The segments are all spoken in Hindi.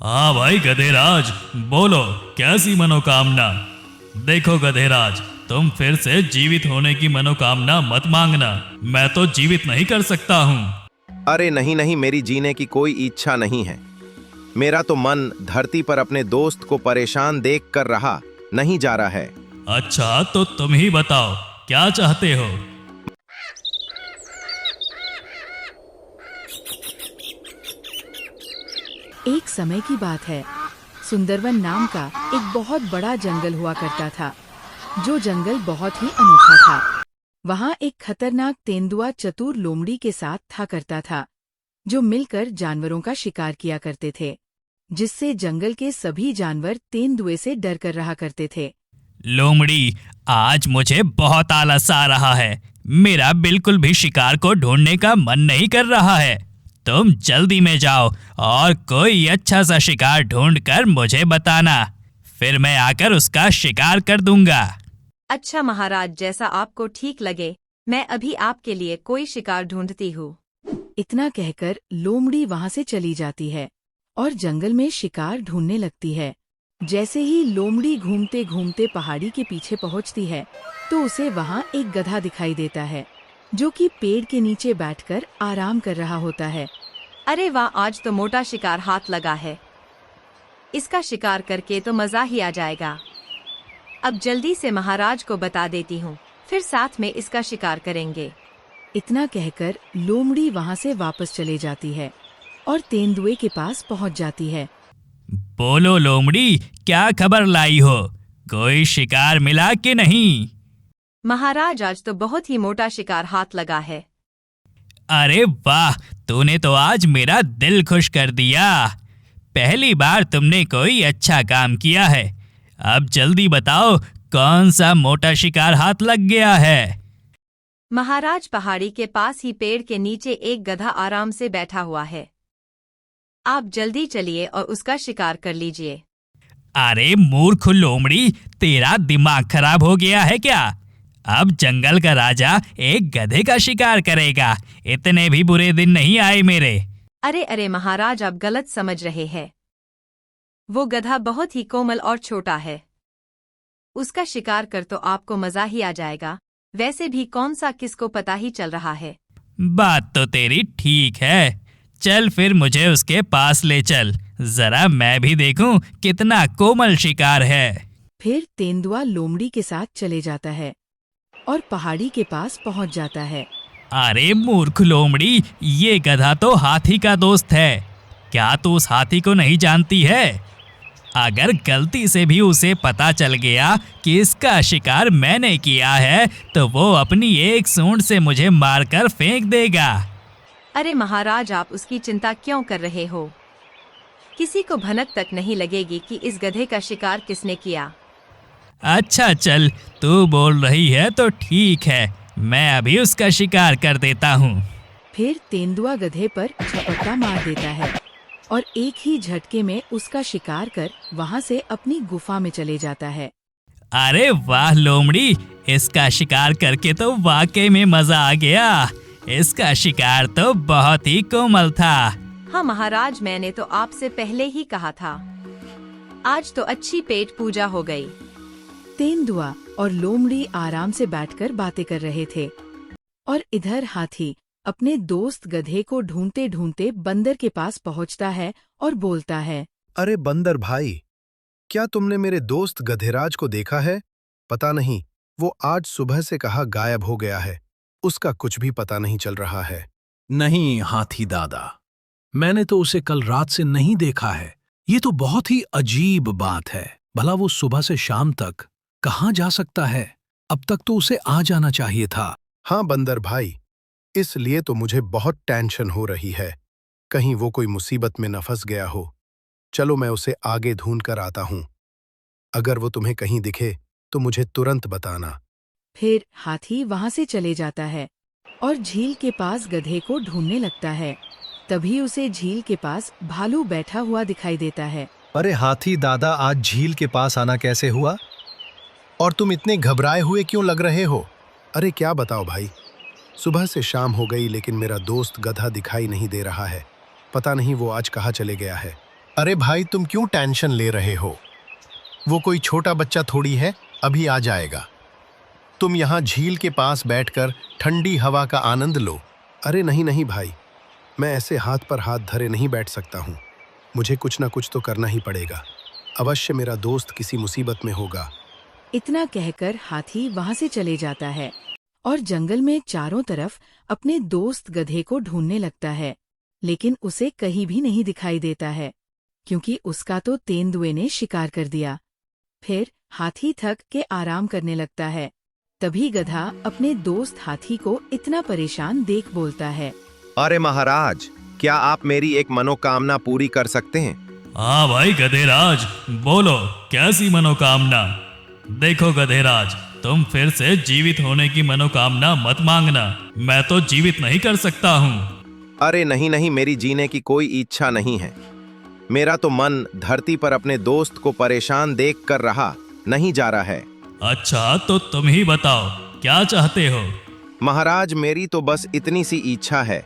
हाँ भाई गधेराज, बोलो कैसी मनोकामना। देखो गधेराज, तुम फिर से जीवित होने की मनोकामना मत मांगना, मैं तो जीवित नहीं कर सकता हूँ। अरे नहीं नहीं, मेरी जीने की कोई इच्छा नहीं है। मेरा तो मन धरती पर अपने दोस्त को परेशान देख कर रहा नहीं जा रहा है। अच्छा तो तुम ही बताओ क्या चाहते हो। एक समय की बात है। सुंदरवन नाम का एक बहुत बड़ा जंगल हुआ करता था, जो जंगल बहुत ही अनोखा था। वहाँ एक खतरनाक तेंदुआ चतुर लोमड़ी के साथ था करता था, जो मिलकर जानवरों का शिकार किया करते थे, जिससे जंगल के सभी जानवर तेंदुए से डर कर रहा करते थे। लोमड़ी, आज मुझे बहुत आलस आ रहा है। मेरा बिल्कुल भी शिकार को ढूंढने का मन नहीं कर रहा है। तुम जल्दी में जाओ और कोई अच्छा सा शिकार ढूंढकर मुझे बताना, फिर मैं आकर उसका शिकार कर दूंगा। अच्छा महाराज, जैसा आपको ठीक लगे, मैं अभी आपके लिए कोई शिकार ढूंढती हूँ। इतना कहकर लोमड़ी वहाँ से चली जाती है और जंगल में शिकार ढूंढने लगती है। जैसे ही लोमड़ी घूमते घूमते पहाड़ी के पीछे पहुँचती है, तो उसे वहाँ एक गधा दिखाई देता है, जो कि पेड़ के नीचे बैठकर आराम कर रहा होता है। अरे वाह, आज तो मोटा शिकार हाथ लगा है। इसका शिकार करके तो मजा ही आ जाएगा। अब जल्दी से महाराज को बता देती हूँ, फिर साथ में इसका शिकार करेंगे। इतना कहकर लोमड़ी वहाँ से वापस चले जाती है और तेंदुए के पास पहुँच जाती है। बोलो लोमड़ी, क्या खबर लाई हो? कोई शिकार मिला कि नहीं? महाराज, आज तो बहुत ही मोटा शिकार हाथ लगा है। अरे वाह, तूने तो आज मेरा दिल खुश कर दिया। पहली बार तुमने कोई अच्छा काम किया है। अब जल्दी बताओ, कौन सा मोटा शिकार हाथ लग गया है? महाराज, पहाड़ी के पास ही पेड़ के नीचे एक गधा आराम से बैठा हुआ है। आप जल्दी चलिए और उसका शिकार कर लीजिए। अरे मूर्ख लोमड़ी, तेरा दिमाग खराब हो गया है क्या? अब जंगल का राजा एक गधे का शिकार करेगा? इतने भी बुरे दिन नहीं आए मेरे। अरे अरे महाराज, आप गलत समझ रहे हैं। वो गधा बहुत ही कोमल और छोटा है। उसका शिकार कर तो आपको मजा ही आ जाएगा। वैसे भी कौन सा किसको पता ही चल रहा है। बात तो तेरी ठीक है। चल फिर मुझे उसके पास ले चल, जरा मैं भी देखूं कितना कोमल शिकार है। फिर तेंदुआ लोमड़ी के साथ चले जाता है और पहाड़ी के पास पहुंच जाता है। अरे मूर्ख लोमड़ी, ये गधा तो हाथी का दोस्त है। क्या तू उस हाथी को नहीं जानती है? अगर गलती से भी उसे पता चल गया कि इसका शिकार मैंने किया है, तो वो अपनी एक सूंड से मुझे मारकर फेंक देगा। अरे महाराज, आप उसकी चिंता क्यों कर रहे हो? किसी को भनक तक नहीं लगेगी कि इस गधे का शिकार किसने किया। अच्छा चल, तू बोल रही है तो ठीक है, मैं अभी उसका शिकार कर देता हूँ। फिर तेंदुआ गधे पर झपट्टा मार देता है और एक ही झटके में उसका शिकार कर वहाँ से अपनी गुफा में चले जाता है। अरे वाह लोमड़ी, इसका शिकार करके तो वाकई में मजा आ गया। इसका शिकार तो बहुत ही कोमल था। हाँ महाराज, मैंने तो आपसे पहले ही कहा था। आज तो अच्छी पेट पूजा हो गई। तेंदुआ और लोमड़ी आराम से बैठकर बातें कर रहे थे और इधर हाथी अपने दोस्त गधे को ढूंढते ढूंढते बंदर के पास पहुंचता है और बोलता है, अरे बंदर भाई, क्या तुमने मेरे दोस्त गधेराज को देखा है? पता नहीं, वो आज सुबह से कहाँ गायब हो गया है। उसका कुछ भी पता नहीं चल रहा है। नहीं हाथी दादा, मैंने तो उसे कल रात से नहीं देखा है। ये तो बहुत ही अजीब बात है। भला वो सुबह से शाम तक कहाँ जा सकता है? अब तक तो उसे आ जाना चाहिए था। हाँ बंदर भाई, इसलिए तो मुझे बहुत टेंशन हो रही है। कहीं वो कोई मुसीबत में न फंस गया हो। चलो मैं उसे आगे ढूंढ कर आता हूँ। अगर वो तुम्हें कहीं दिखे तो मुझे तुरंत बताना। फिर हाथी वहाँ से चले जाता है और झील के पास गधे को ढूंढने लगता है। तभी उसे झील के पास भालू बैठा हुआ दिखाई देता है। अरे हाथी दादा, आज झील के पास आना कैसे हुआ? और तुम इतने घबराए हुए क्यों लग रहे हो? अरे क्या बताओ भाई, सुबह से शाम हो गई लेकिन मेरा दोस्त गधा दिखाई नहीं दे रहा है। पता नहीं वो आज कहाँ चले गया है। अरे भाई तुम क्यों टेंशन ले रहे हो? वो कोई छोटा बच्चा थोड़ी है, अभी आ जाएगा। तुम यहाँ झील के पास बैठकर ठंडी हवा का आनंद लो। अरे नहीं नहीं भाई, मैं ऐसे हाथ पर हाथ धरे नहीं बैठ सकता हूँ। मुझे कुछ ना कुछ तो करना ही पड़ेगा। अवश्य मेरा दोस्त किसी मुसीबत में होगा। इतना कहकर हाथी वहां से चले जाता है और जंगल में चारों तरफ अपने दोस्त गधे को ढूंढने लगता है, लेकिन उसे कहीं भी नहीं दिखाई देता है, क्योंकि उसका तो तेंदुए ने शिकार कर दिया। फिर हाथी थक के आराम करने लगता है। तभी गधा अपने दोस्त हाथी को इतना परेशान देख बोलता है। अरे महाराज, क्या आप मेरी एक मनोकामना पूरी कर सकते हैं? हाँ भाई गधेराज, बोलो कैसी मनोकामना। देखो गधेराज, तुम फिर से जीवित होने की मनोकामना मत मांगना, मैं तो जीवित नहीं कर सकता हूँ। अरे नहीं नहीं, मेरी जीने की कोई इच्छा नहीं है। मेरा तो मन धरती पर अपने दोस्त को परेशान देख कर रहा नहीं जा रहा है। अच्छा तो तुम ही बताओ क्या चाहते हो। महाराज, मेरी तो बस इतनी सी इच्छा है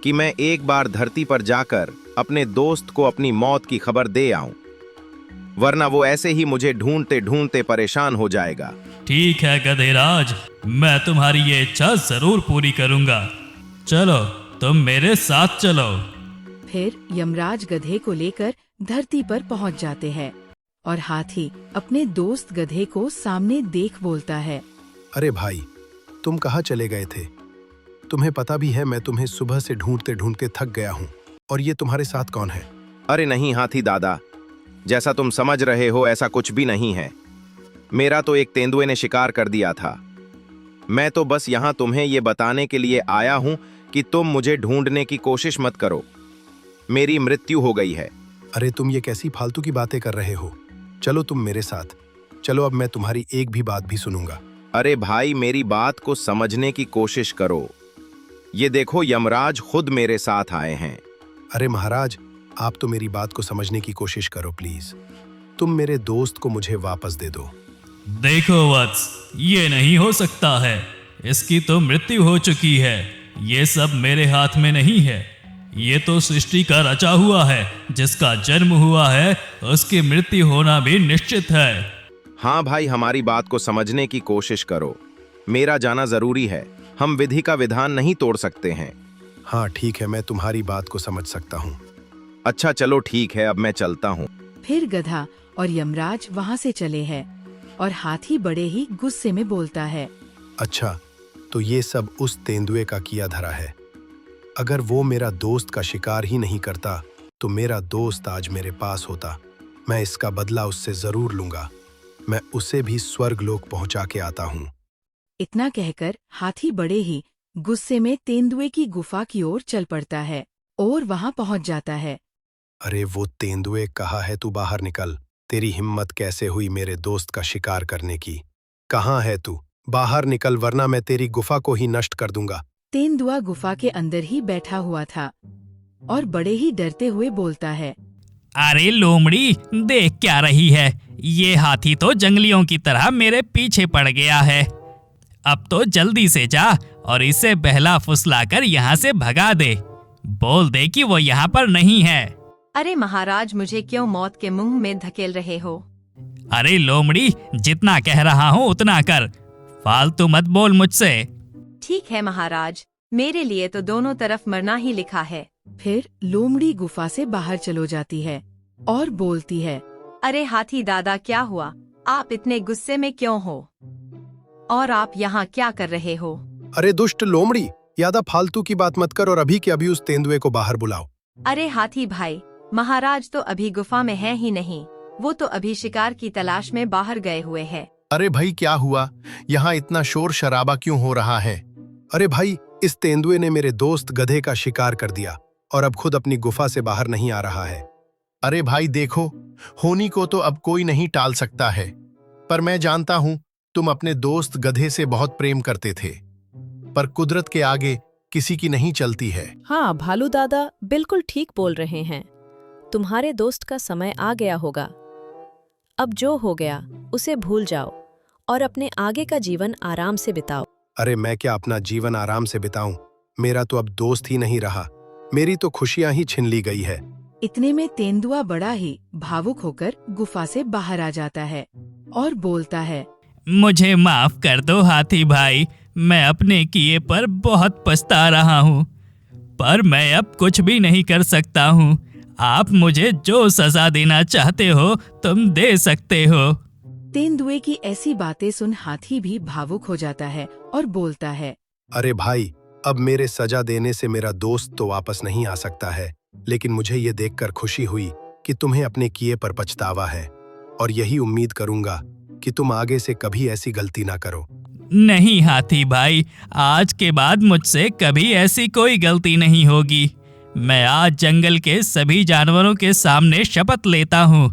कि मैं एक बार धरती पर जाकर अपने दोस्त को अपनी मौत की खबर दे आऊं, वरना वो ऐसे ही मुझे ढूंढते ढूंढते परेशान हो जाएगा। ठीक है गधेराज, मैं तुम्हारी ये इच्छा जरूर पूरी करूंगा। चलो तुम मेरे साथ चलो। फिर यमराज गधे को लेकर धरती पर पहुंच जाते हैं और हाथी अपने दोस्त गधे को सामने देख बोलता है। अरे भाई, तुम कहाँ चले गए थे? तुम्हें पता भी है मैं तुम्हें सुबह से ढूंढते ढूंढते थक गया हूँ। और ये तुम्हारे साथ कौन है? अरे नहीं हाथी दादा, जैसा तुम समझ रहे हो ऐसा कुछ भी नहीं है। मेरा तो एक तेंदुए ने शिकार कर दिया था। मैं तो बस यहाँ तुम्हें ये बताने के लिए आया हूँ कि तुम मुझे ढूंढने की कोशिश मत करो। मेरी मृत्यु हो गई है। अरे तुम ये कैसी फालतू की बातें कर रहे हो? चलो तुम मेरे साथ चलो, अब मैं तुम्हारी एक भी बात भी सुनूंगा। अरे भाई, मेरी बात को समझने की कोशिश करो। ये देखो, यमराज खुद मेरे साथ आए हैं। अरे महाराज, आप तो मेरी बात को समझने की कोशिश करो प्लीज। तुम मेरे दोस्त को मुझे वापस दे दो। देखो वत्स, ये नहीं हो सकता है। इसकी तो मृत्यु हो चुकी है। ये सब मेरे हाथ में नहीं है। ये तो सृष्टि का रचा हुआ है। जिसका जन्म हुआ है उसकी मृत्यु होना भी निश्चित है। हाँ भाई, हमारी बात को समझने की कोशिश करो। मेरा जाना जरूरी है। हम विधि का विधान नहीं तोड़ सकते हैं। हाँ ठीक है, मैं तुम्हारी बात को समझ सकता हूँ। अच्छा चलो ठीक है, अब मैं चलता हूँ। फिर गधा और यमराज वहां से चले हैं और हाथी बड़े ही गुस्से में बोलता है। अच्छा, तो ये सब उस तेंदुए का किया धरा है। अगर वो मेरा दोस्त का शिकार ही नहीं करता तो मेरा दोस्त आज मेरे पास होता। मैं इसका बदला उससे जरूर लूंगा। मैं उसे भी स्वर्ग लोक पहुंचा के आता हूँ। इतना कहकर हाथी बड़े ही गुस्से में तेंदुए की गुफा की ओर चल पड़ता है और वहां पहुंच जाता है। अरे वो तेंदुए, कहाँ है तू? बाहर निकल। तेरी हिम्मत कैसे हुई मेरे दोस्त का शिकार करने की? कहाँ है तू? बाहर निकल, वरना मैं तेरी गुफा को ही नष्ट कर दूंगा। तेंदुआ गुफा के अंदर ही बैठा हुआ था और बड़े ही डरते हुए बोलता है। अरे लोमड़ी, देख क्या रही है? ये हाथी तो जंगलियों की तरह मेरे पीछे पड़ गया है। अब तो जल्दी से जा और इसे बहला फुसलाकर यहाँ से भगा दे। बोल दे कि वो यहाँ पर नहीं है। अरे महाराज, मुझे क्यों मौत के मुंह में धकेल रहे हो? अरे लोमड़ी, जितना कह रहा हूँ उतना कर। फालतू मत बोल मुझसे। ठीक है महाराज, मेरे लिए तो दोनों तरफ मरना ही लिखा है। फिर लोमड़ी गुफा से बाहर चलो जाती है और बोलती है। अरे हाथी दादा, क्या हुआ? आप इतने गुस्से में क्यों हो? और आप यहाँ क्या कर रहे हो? अरे दुष्ट लोमड़ी, ज्यादा फालतू की बात मत कर और अभी के अभी उस तेंदुए को बाहर बुलाओ। अरे हाथी भाई, महाराज तो अभी गुफा में है ही नहीं। वो तो अभी शिकार की तलाश में बाहर गए हुए हैं। अरे भाई क्या हुआ? यहाँ इतना शोर शराबा क्यों हो रहा है? अरे भाई, इस तेंदुए ने मेरे दोस्त गधे का शिकार कर दिया और अब खुद अपनी गुफा से बाहर नहीं आ रहा है। अरे भाई देखो, होनी को तो अब कोई नहीं टाल सकता है। पर मैं जानता हूँ तुम अपने दोस्त गधे से बहुत प्रेम करते थे, पर कुदरत के आगे किसी की नहीं चलती है। हाँ भालू दादा, बिल्कुल ठीक बोल रहे हैं। तुम्हारे दोस्त का समय आ गया होगा। अब जो हो गया उसे भूल जाओ और अपने आगे का जीवन आराम से बिताओ। अरे मैं क्या अपना जीवन आराम से बिताऊं? मेरा तो अब दोस्त ही नहीं रहा। मेरी तो खुशियां ही छिन ली गई है। इतने में तेंदुआ बड़ा ही भावुक होकर गुफा से बाहर आ जाता है और बोलता है, मुझे माफ कर दो हाथी भाई, मैं अपने किए पर बहुत पछता रहा हूँ, पर मैं अब कुछ भी नहीं कर सकता हूँ। आप मुझे जो सजा देना चाहते हो तुम दे सकते हो। तेंदुए की ऐसी बातें सुन हाथी भी भावुक हो जाता है और बोलता है, अरे भाई, अब मेरे सजा देने से मेरा दोस्त तो वापस नहीं आ सकता है, लेकिन मुझे ये देखकर खुशी हुई कि तुम्हें अपने किए पर पछतावा है, और यही उम्मीद करूंगा कि तुम आगे से कभी ऐसी गलती ना करो। नहीं हाथी भाई, आज के बाद मुझसे कभी ऐसी कोई गलती नहीं होगी। मैं आज जंगल के सभी जानवरों के सामने शपथ लेता हूँ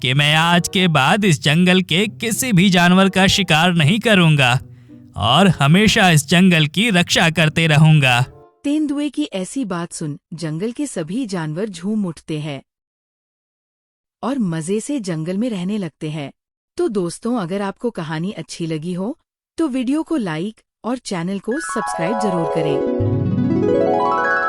कि मैं आज के बाद इस जंगल के किसी भी जानवर का शिकार नहीं करूँगा और हमेशा इस जंगल की रक्षा करते रहूँगा। तेंदुए की ऐसी बात सुन जंगल के सभी जानवर झूम उठते हैं और मजे से जंगल में रहने लगते हैं। तो दोस्तों, अगर आपको कहानी अच्छी लगी हो तो वीडियो को लाइक और चैनल को सब्सक्राइब जरूर करें।